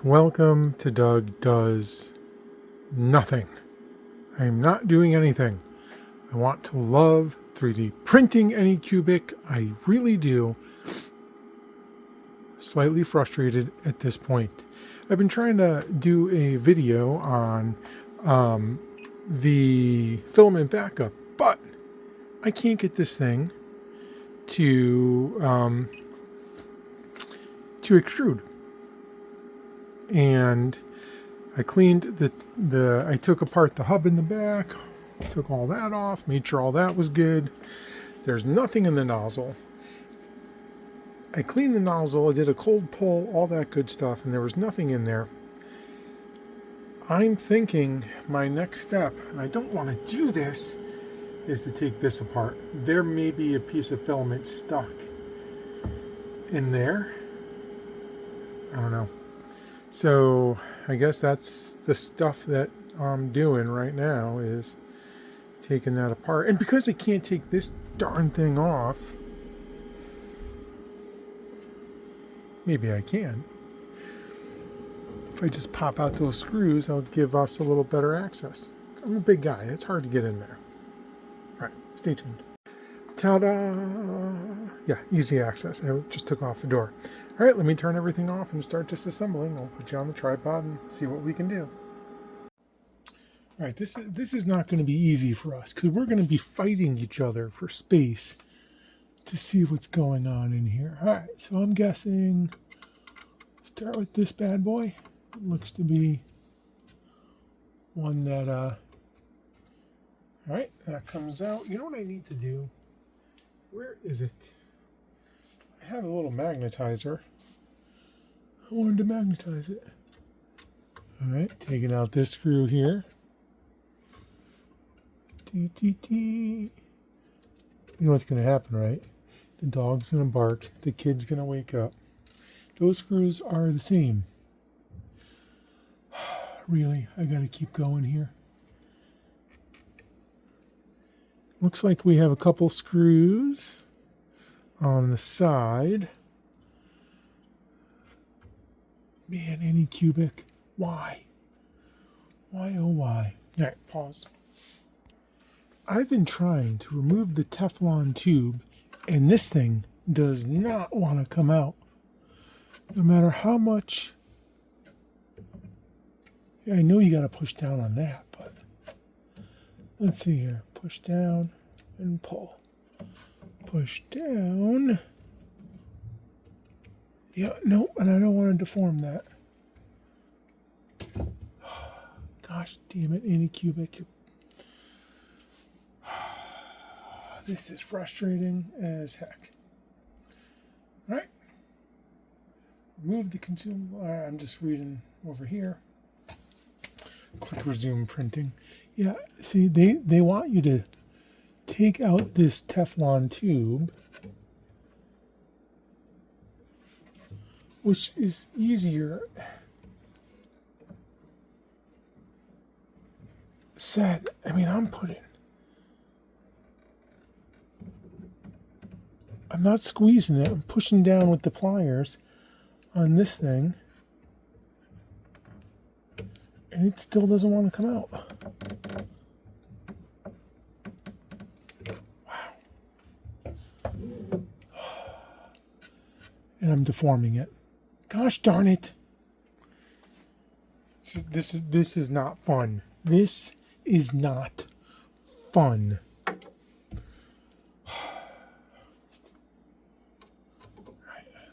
Welcome to Doug Does Nothing. I am not doing anything. I want to love 3D printing Anycubic. I really do. Slightly frustrated at this point. I've been trying to do a video on the filament backup, but I can't get this thing to extrude. And I cleaned I took apart the hub in the back, took all that off, made sure all that was good. There's nothing in the nozzle. I cleaned the nozzle, I did a cold pull, all that good stuff, and there was nothing in there. I'm thinking my next step, and I don't want to do this, is to take this apart. There may be a piece of filament stuck in there. I don't know. So I guess that's the stuff that I'm doing right now, is taking that apart. And because I can't take this darn thing off, maybe I can. If I just pop out those screws, I'll give us a little better access. I'm a big guy. It's hard to get in there. All right, stay tuned. Ta-da! Yeah, easy access. I just took off the door. All right, let me turn everything off and start disassembling. I'll put you on the tripod and see what we can do. All right, this is not going to be easy for us because we're going to be fighting each other for space to see what's going on in here. All right, so I'm guessing, start with this bad boy. It looks to be one that, all right, that comes out. You know what I need to do? Where is it? I have a little magnetizer. I wanted to magnetize it. All right, taking out this screw here. You know what's going to happen, right? The dog's going to bark. The kid's going to wake up. Those screws are the same. Really, I got to keep going here. Looks like we have a couple screws on the side. Man, Anycubic. Why? Why, oh why? All right, pause. I've been trying to remove the Teflon tube, and this thing does not want to come out. No matter how much... Yeah, I know you got to push down on that, but... Let's see here. Push down and pull. Push down. Yeah, no, and I don't want to deform that. Gosh damn it, Anycubic. This is frustrating as heck. All right. Remove the consumable. I'm just reading over here. Click resume printing. Yeah, see, they want you to take out this Teflon tube, which is easier said. I mean, I'm not squeezing it. I'm pushing down with the pliers on this thing, and it still doesn't want to come out. Wow. And I'm deforming it. Gosh darn it. This is not fun. This is not fun.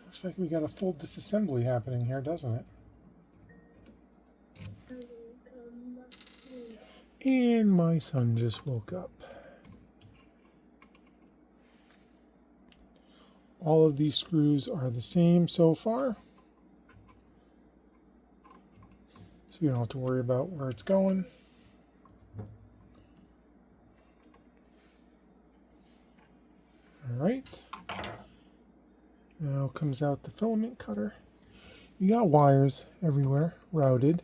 Looks like we got a full disassembly happening here, doesn't it? And my son just woke up. All of these screws are the same so far. So you don't have to worry about where it's going. All right. Now comes out the filament cutter. You got wires everywhere, routed.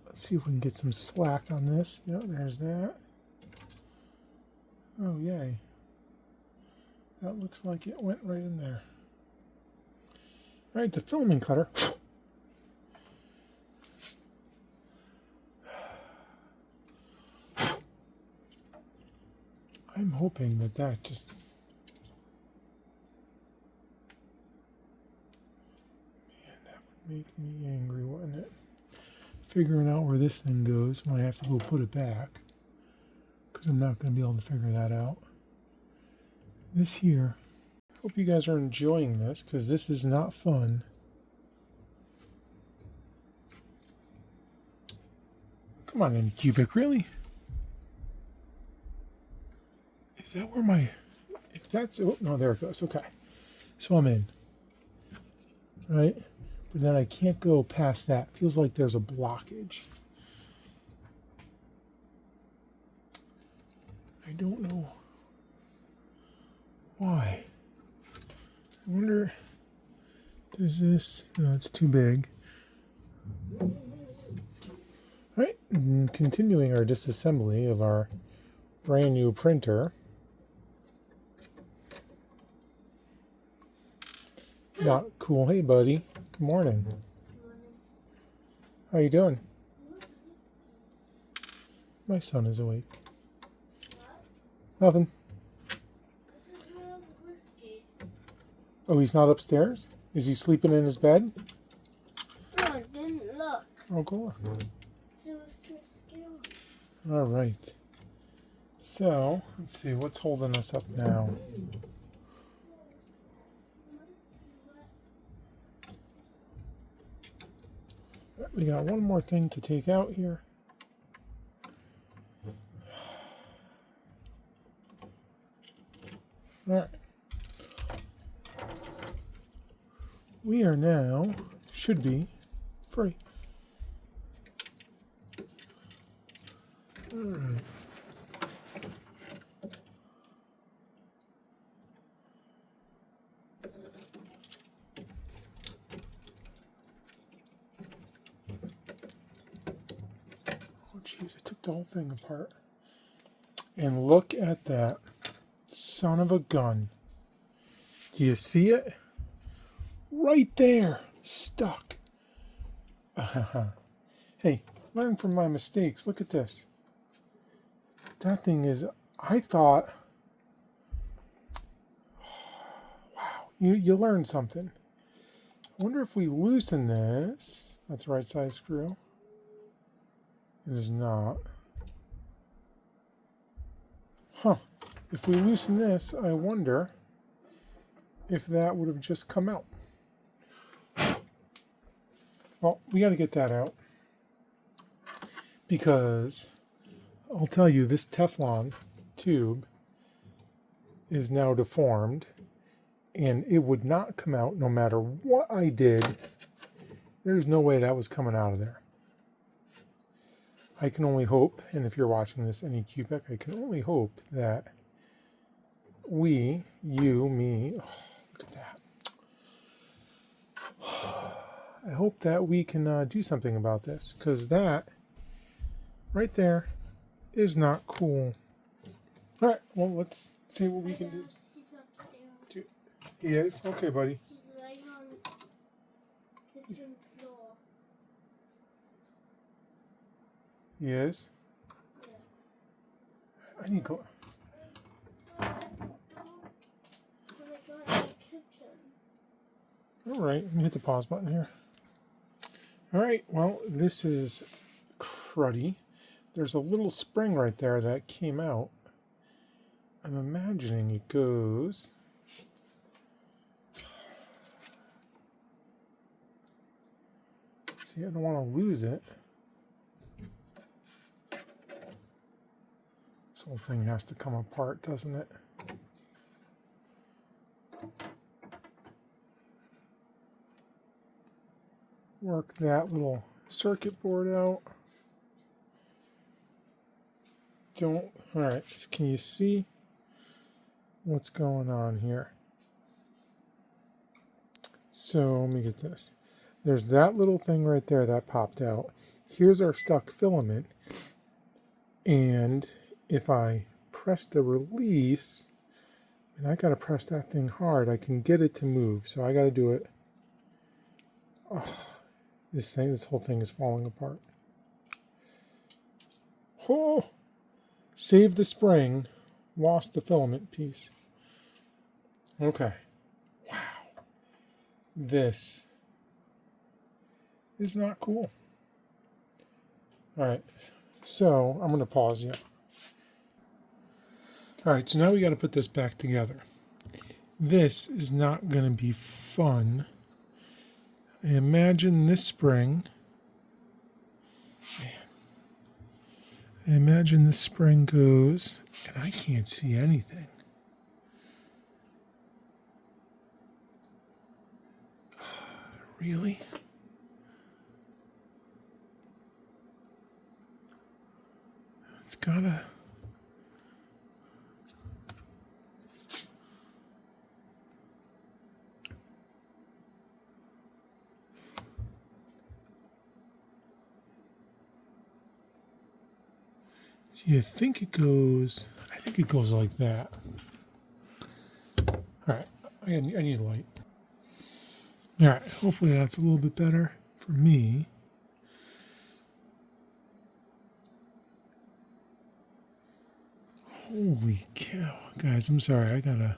Let's see if we can get some slack on this. Yep, there's that. Oh, yay. That looks like it went right in there. All right, the filament cutter hoping that that just... Man, that would make me angry, wouldn't it? Figuring out where this thing goes when I have to go put it back. Because I'm not going to be able to figure that out. This here, I hope you guys are enjoying this, because this is not fun. Come on, Anycubic, really? Is that where my... If that's... Oh, no, there it goes. Okay. So I'm in. Right? But then I can't go past that. Feels like there's a blockage. I don't know why. I wonder... Does this... No, it's too big. Right, and continuing our disassembly of our brand new printer. Not cool. Hey, buddy. Good morning. How you doing? My son is awake. Nothing. Oh, he's not upstairs? Is he sleeping in his bed? No, I didn't look. Oh, go on. So All right. So, let's see, what's holding us up now? We got one more thing to take out here. All right. We are now, should be, free. All right. Oh, jeez, I took the whole thing apart. And look at that. Son of a gun. Do you see it? Right there. Stuck. Hey, learn from my mistakes. Look at this. That thing is, I thought, wow, you learned something. I wonder if we loosen this. That's the right size screw. It is not. Huh. If we loosen this, I wonder if that would have just come out. Well, we got to get that out. Because I'll tell you, this Teflon tube is now deformed. And it would not come out no matter what I did. There's no way that was coming out of there. I can only hope, and if you're watching this Anycubic, I can only hope that we, you, me, oh, look at that. I hope that we can do something about this, because that right there is not cool. All right, well, let's see what we can do. he's upstairs. He is? Okay, buddy. He's laying on the kitchen floor. He is? Yeah. I need to... All right, let me hit the pause button here. All right, well, this is cruddy. There's a little spring right there that came out. I'm imagining it goes... See, I don't want to lose it. This whole thing has to come apart, doesn't it? Work that little circuit board out. All right, can you see what's going on here? So let me get this. There's that little thing right there that popped out. Here's our stuck filament. And if I press the release, and I gotta press that thing hard, I can get it to move. So I gotta do it. Oh, this whole thing is falling apart. Oh, save the spring lost the filament piece. Okay. Wow. This is not cool. All right. So I'm going to pause you. All right. So now we got to put this back together. This is not going to be fun. I imagine this spring. Man. I imagine this spring goes, and I can't see anything. Really? It's gotta. You think it goes, I think it goes like that. All right, I need light. All right, hopefully that's a little bit better for me. Holy cow, guys, I'm sorry, I gotta.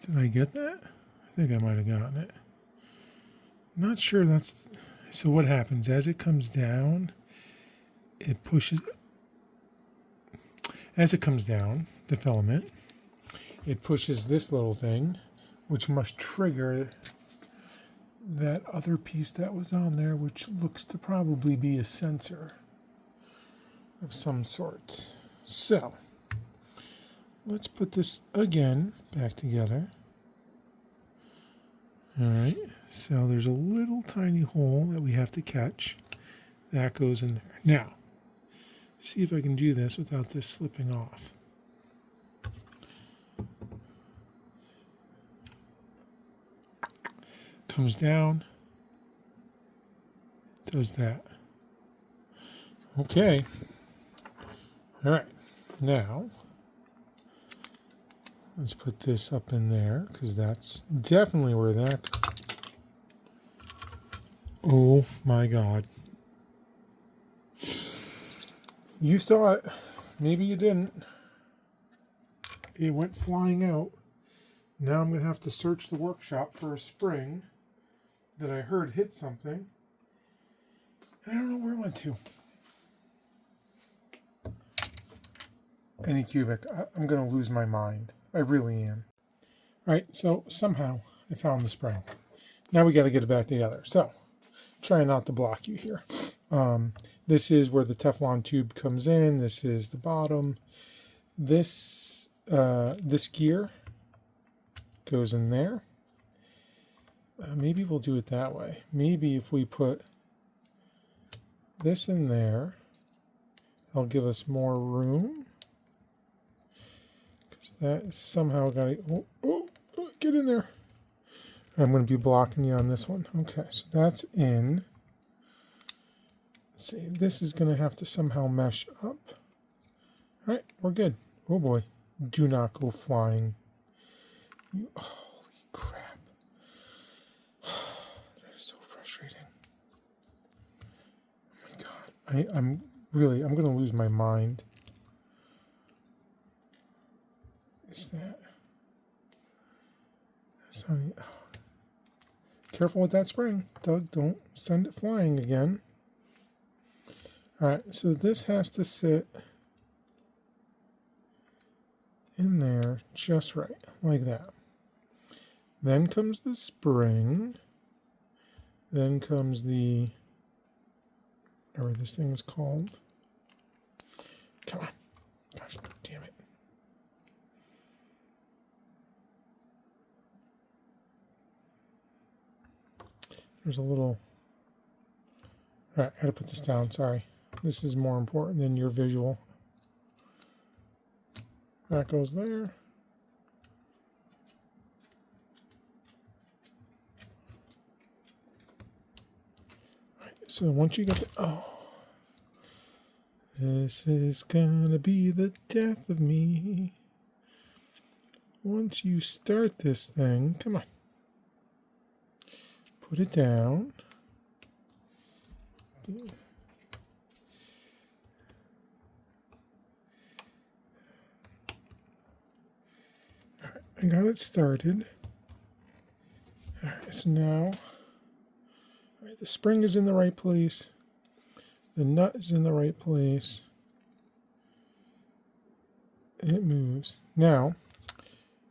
Did I get that? I think I might have gotten it. Not sure that's, so what happens as it comes down, it pushes, as it comes down, the filament, it pushes this little thing, which must trigger that other piece that was on there, which looks to probably be a sensor of some sort. So, let's put this again back together. All right, so there's a little tiny hole that we have to catch. That goes in there. Now, see if I can do this without this slipping off. Comes down, does that. Okay. All right, now let's put this up in there because that's definitely where that. Oh my God. You saw it. Maybe you didn't. It went flying out. Now I'm going to have to search the workshop for a spring that I heard hit something. I don't know where it went to. Anycubic. I'm going to lose my mind. I really am. All right, so somehow I found the spring. Now we got to get it back together. So, try not to block you here. This is where the Teflon tube comes in. This is the bottom. This gear goes in there. Maybe we'll do it that way. Maybe if we put this in there, that'll give us more room. That somehow got to, get in there. I'm going to be blocking you on this one. Okay, so that's in. Let's see, this is going to have to somehow mesh up. All right, we're good. Oh boy, do not go flying. You, holy crap. That is so frustrating. Oh my God, I'm going to lose my mind. Is that? That's not, careful with that spring, Doug. Don't send it flying again. All right, so this has to sit in there just right, like that. Then comes the spring. Then comes the, whatever this thing is called. Come on. Gosh, damn it. There's a little, all right, I gotta put this down, sorry. This is more important than your visual. That goes there. All right, so once you get the, oh, this is gonna be the death of me. Once you start this thing, come on. Put it down. I got it started. All right, so now, all right, the spring is in the right place. The nut is in the right place. It moves. Now,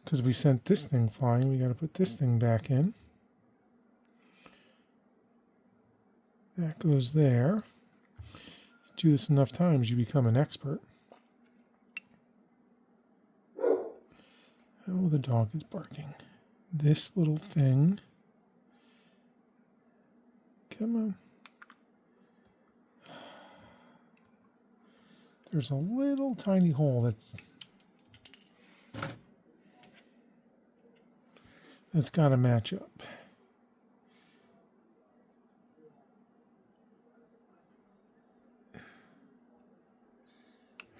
because we sent this thing flying, we got to put this thing back in. That goes there. Do this enough times, you become an expert. Oh, the dog is barking. This little thing. Come on. There's a little tiny hole that's got to match up.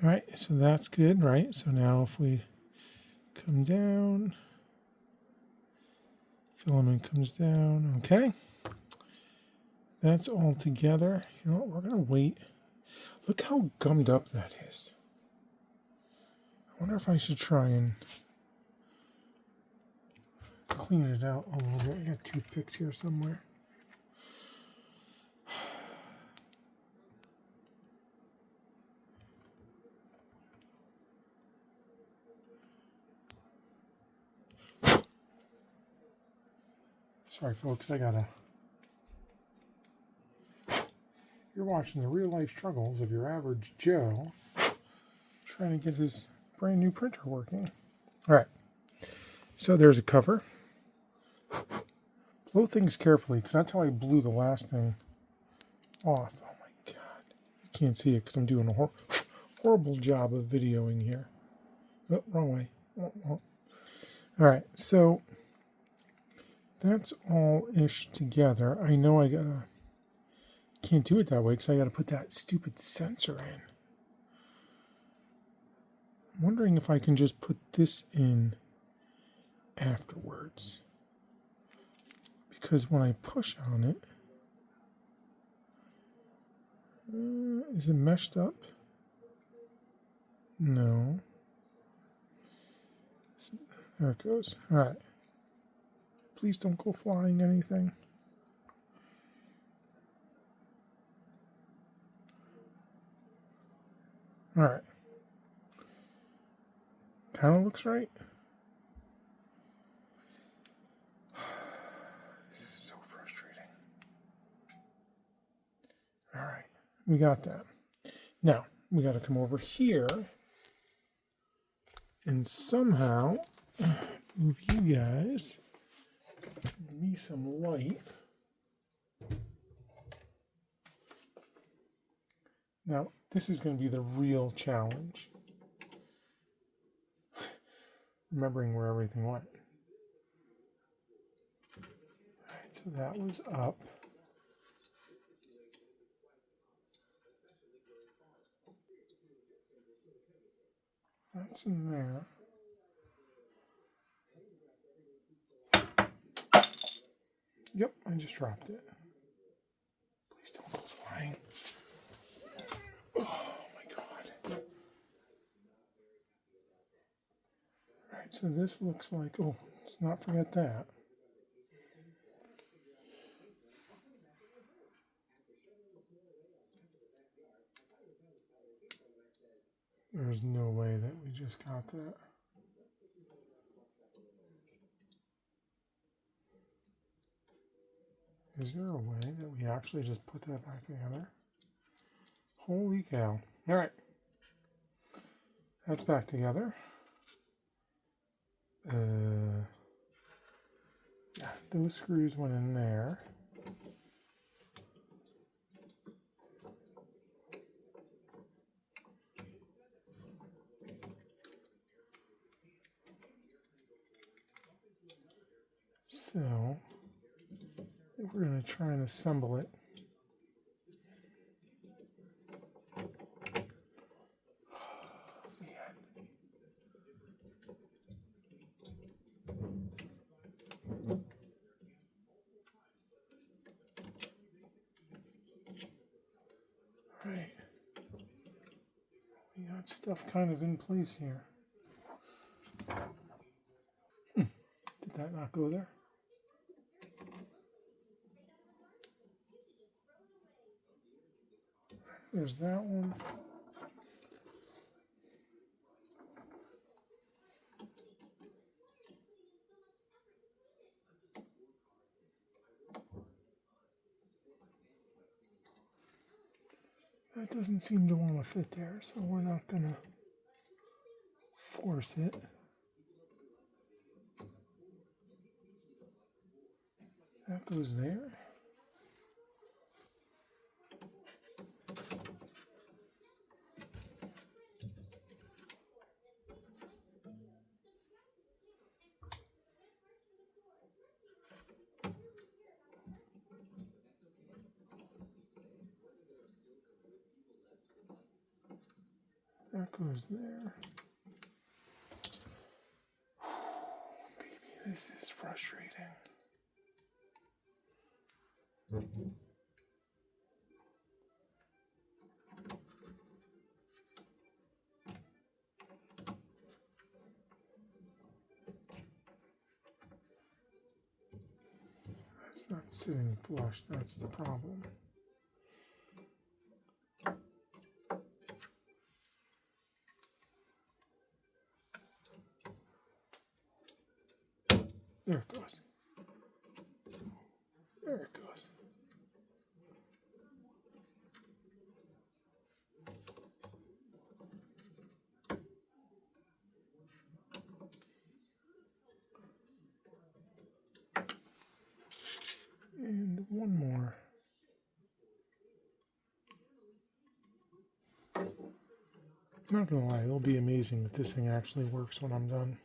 All right, so that's good, right? So now if we come down, filament comes down, okay. That's all together. You know what, we're gonna wait. Look how gummed up that is. I wonder if I should try and clean it out a little bit. I got toothpicks here somewhere. Sorry, folks, You're watching the real-life struggles of your average Joe trying to get his brand new printer working. All right, so there's a cover. Blow things carefully, because that's how I blew the last thing off. Oh my God. You can't see it because I'm doing a horrible job of videoing here. Oh, wrong way. All right, so that's all-ish together. I know I can't do it that way because I got to put that stupid sensor in. I'm wondering if I can just put this in afterwards. Because when I push on it, is it meshed up? No. There it goes. All right. Please don't go flying anything. All right. Kind of looks right. This is so frustrating. All right. We got that. Now, we got to come over here and somehow move you guys. Give me some light. Now, this is going to be the real challenge. Remembering where everything went. All right, so that was up. That's in there. Yep, I just dropped it. Please don't go flying. Oh my God. All right, so this looks like, oh, let's not forget that. There's no way that we just got that. Is there a way that we actually just put that back together? Holy cow. All right. That's back together. Yeah, those screws went in there. So we're going to try and assemble it. Right. We got stuff kind of in place here. that not go there? There's that one. That doesn't seem to want to fit there, so we're not going to force it. That goes there. That goes there. Baby, this is frustrating. It's not sitting flush, that's the problem. There it goes. There it goes. And one more. I'm not gonna lie, it'll be amazing if this thing actually works when I'm done.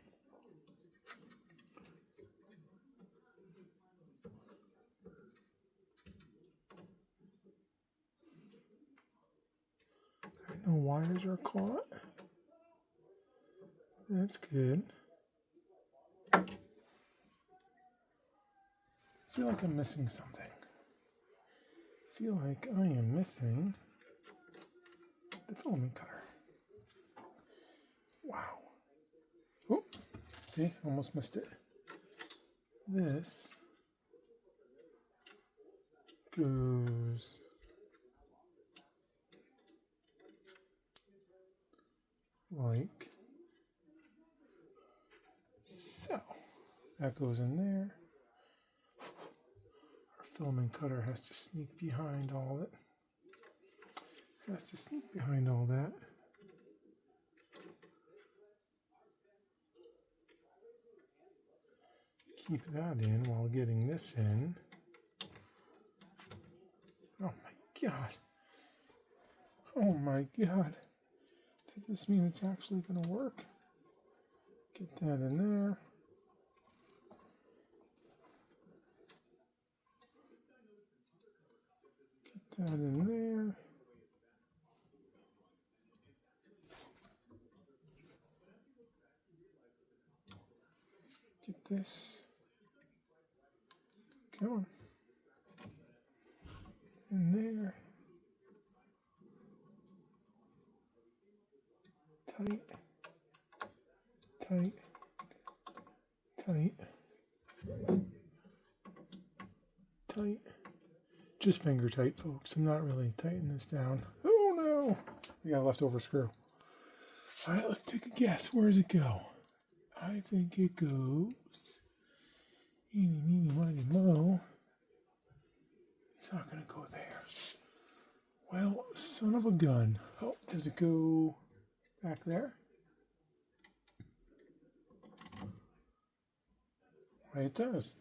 No wires are caught. That's good. I feel like I'm missing something. I feel like I am missing the filament cutter. Wow. Oh, see, almost missed it. This goes like so. That goes in there. Our filament cutter has to sneak behind all it. Has to sneak behind all that. Keep that in while getting this in. Oh my god. Oh my god. Does this mean it's actually going to work? Get that in there. Get that in there. Get this. Come on. In there. Tight. Tight. Tight. Tight. Just finger tight, folks. I'm not really tightening this down. Oh no! We got a leftover screw. Alright, let's take a guess. Where does it go? I think it goes. Eeny, meeny, miny, mo. It's not going to go there. Well, son of a gun. Oh, does it go back there? Right, it does.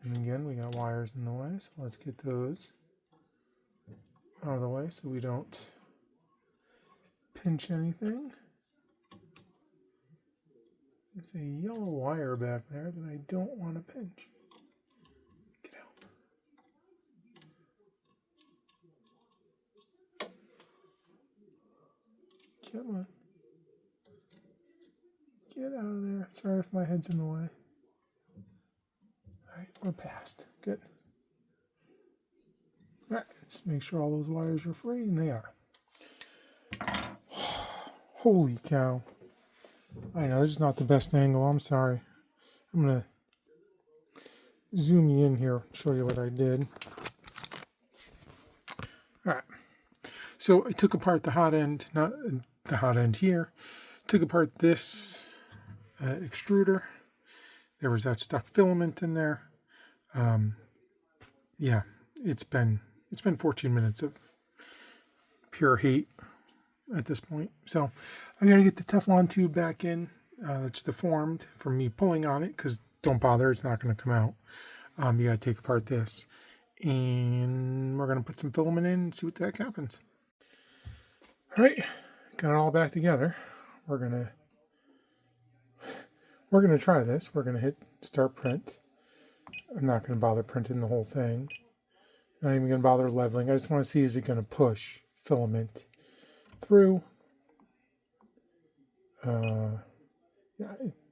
And again, we got wires in the way, so let's get those out of the way so we don't pinch anything. There's a yellow wire back there that I don't want to pinch. Get out. Come on. Get out of there. Sorry if my head's in the way. Alright, we're past. Good. Alright, just make sure all those wires are free, and they are. Holy cow. I know, this is not the best angle, I'm sorry. I'm going to zoom you in here, show you what I did. All right. So I took apart the hot end, not the hot end here. Took apart this extruder. There was that stuck filament in there. Yeah, it's been 14 minutes of pure hate at this point. So I got to get the Teflon tube back in. It's deformed from me pulling on it, because don't bother, it's not going to come out. You got to take apart this, and we're going to put some filament in and see what the heck happens. All right, got it all back together. We're gonna try this. We're gonna hit start print. I'm not gonna bother printing the whole thing. I'm not even gonna bother leveling. I just want to see, is it gonna push filament through? Yeah,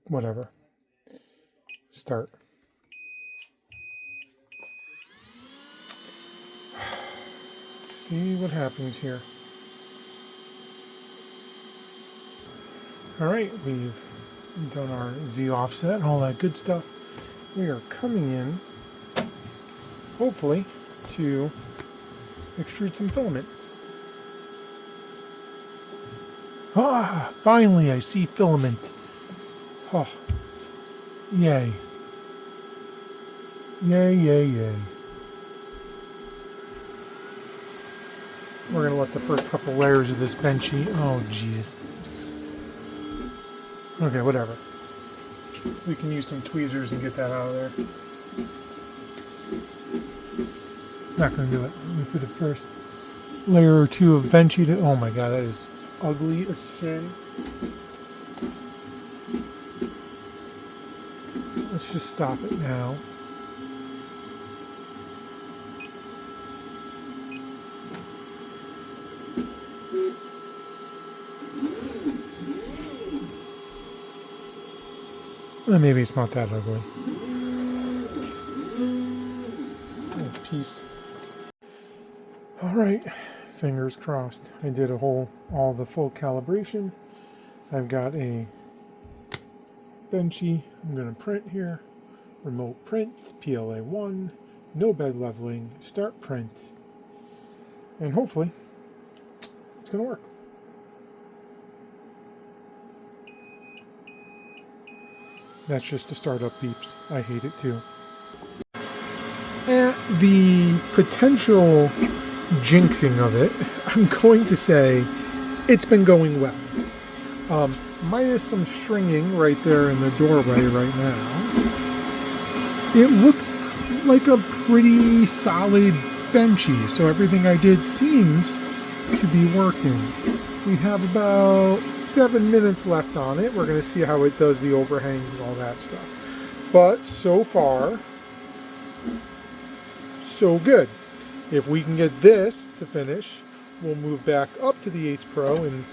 whatever. Start. See what happens here. All right, we've done our Z offset and all that good stuff. We are coming in, hopefully, to extrude some filament. Ah, finally I see filament. Oh, yay. Yay, yay, yay. We're going to let the first couple layers of this benchy. Oh, jeez. Okay, whatever. We can use some tweezers and get that out of there. Not going to do it. For the first layer or two of benchy. Oh my god, that is ugly as sin. Let's just stop it now. Well, maybe it's not that ugly. Oh, peace. All right, fingers crossed. I did all the full calibration. I've got a benchy. I'm going to print here. Remote print, PLA1, no bed leveling, start print, and hopefully it's going to work. That's just the startup beeps. I hate it too. At the potential jinxing of it, I'm going to say it's been going well. Minus some stringing right there in the doorway right now. It looks like a pretty solid benchy, so everything I did seems to be working. We have about 7 minutes left on it. We're going to see how it does the overhangs and all that stuff. But so far, so good. If we can get this to finish, we'll move back up to the Ace Pro and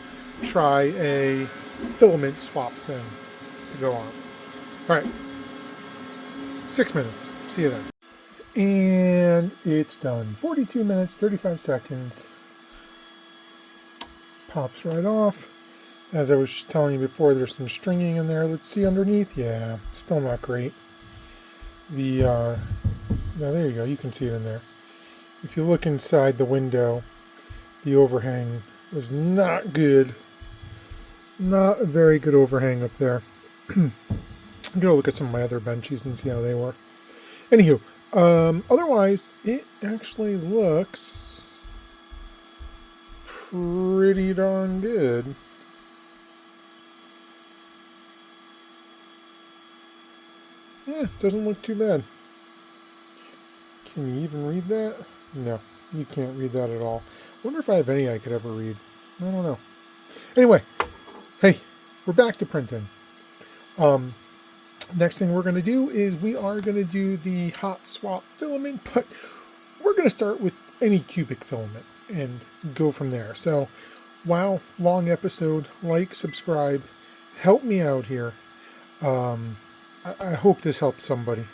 try a filament swap thing to go on. All right, 6 minutes. See you then. And it's done. 42 minutes, 35 seconds. Pops right off. As I was telling you before, there's some stringing in there. Let's see underneath. Yeah, still not great. Now there you go. You can see it in there. If you look inside the window, the overhang was not good. Not a very good overhang up there. I'm going to look at some of my other benchies and see how they work. Anywho, otherwise, it actually looks pretty darn good. Yeah, doesn't look too bad. Can you even read that? No, you can't read that at all. I wonder if I have any I could ever read. I don't know. Anyway, hey, we're back to printing. Next thing we're going to do is we are going to do the hot swap filament, but we're going to start with Anycubic filament and go from there. So, wow, long episode. Like, subscribe, help me out here. I hope this helps somebody.